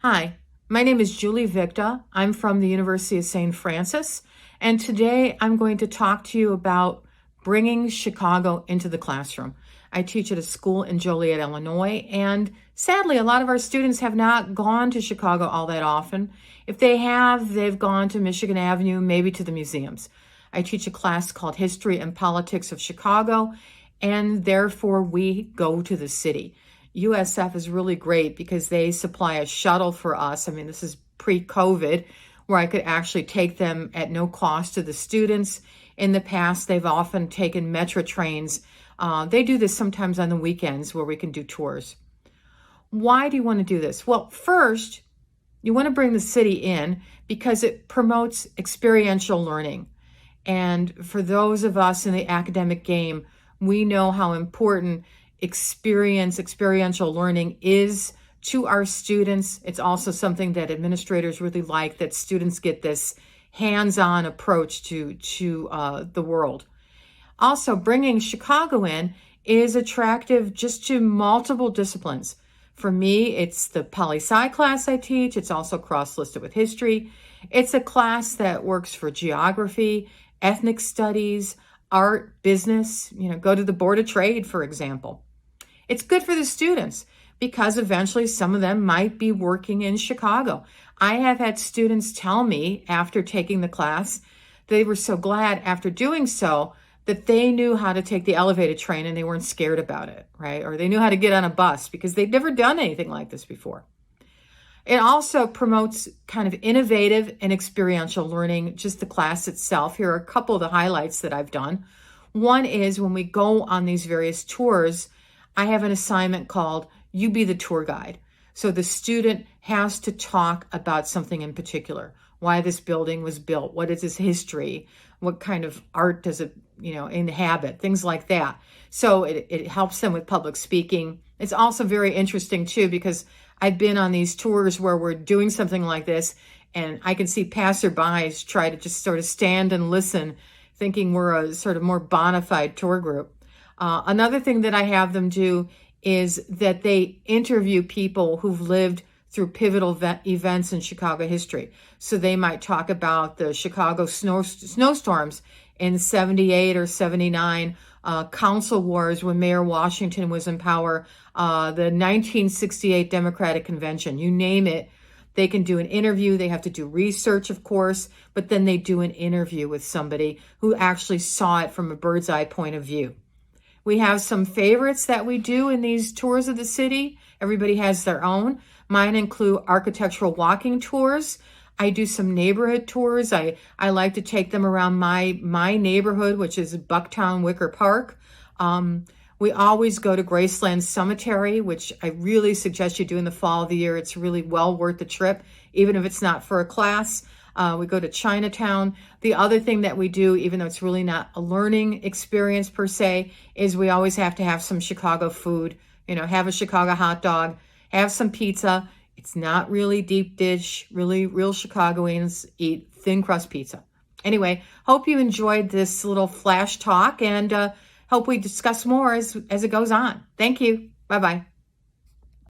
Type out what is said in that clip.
Hi, my name is Julie Victa. I'm from the University of St. Francis, and today I'm going to talk to you about bringing Chicago into the classroom. I teach at a school in Joliet, Illinois, and sadly, a lot of our students have not gone to Chicago all that often. If they have, they've gone to Michigan Avenue, maybe to the museums. I teach a class called History and Politics of Chicago, and therefore we go to the city. USF is really great because they supply a shuttle for us. I mean, this is pre-COVID, where I could actually take them at no cost to the students. In the past, they've often taken metro trains. They do this sometimes on the weekends where we can do tours. Why do you want to do this? Well, first, you want to bring the city in because it promotes experiential learning. And for those of us in the academic game, we know how important experiential learning is to our students. It's also something that administrators really like, that students get this hands-on approach to the world. Also, bringing Chicago in is attractive just to multiple disciplines. For me, it's the poli-sci class I teach. It's also cross-listed with history. It's a class that works for geography, ethnic studies, art, business, go to the Board of Trade, for example. It's good for the students because eventually some of them might be working in Chicago. I have had students tell me after taking the class, they were so glad after doing so that they knew how to take the elevated train and they weren't scared about it, right? Or they knew how to get on a bus because they'd never done anything like this before. It also promotes kind of innovative and experiential learning, just the class itself. Here are a couple of the highlights that I've done. One is when we go on these various tours, I have an assignment called You Be the Tour Guide. So the student has to talk about something in particular, why this building was built, what is its history, what kind of art does it, inhabit, things like that. So it helps them with public speaking. It's also very interesting too, because I've been on these tours where we're doing something like this, and I can see passerbys try to just sort of stand and listen, thinking we're a sort of more bona fide tour group. Another thing that I have them do is that they interview people who've lived through pivotal events in Chicago history. So they might talk about the Chicago snowstorms in 78 or 79, council wars when Mayor Washington was in power, the 1968 Democratic Convention, you name it. They can do an interview. They have to do research, of course, but then they do an interview with somebody who actually saw it from a bird's eye point of view. We have some favorites that we do in these tours of the city. Everybody has their own. Mine include architectural walking tours. I do some neighborhood tours. I like to take them around my neighborhood, which is Bucktown Wicker Park. We always go to Graceland Cemetery, which I really suggest you do in the fall of the year. It's really well worth the trip, even if it's not for a class. We go to Chinatown. The other thing that we do, even though it's really not a learning experience per se, is we always have to have some Chicago food. Have a Chicago hot dog, have some pizza. It's not really deep dish. Real Chicagoans eat thin crust pizza. Anyway, hope you enjoyed this little flash talk, and hope we discuss more as it goes on. Thank you. Bye-bye.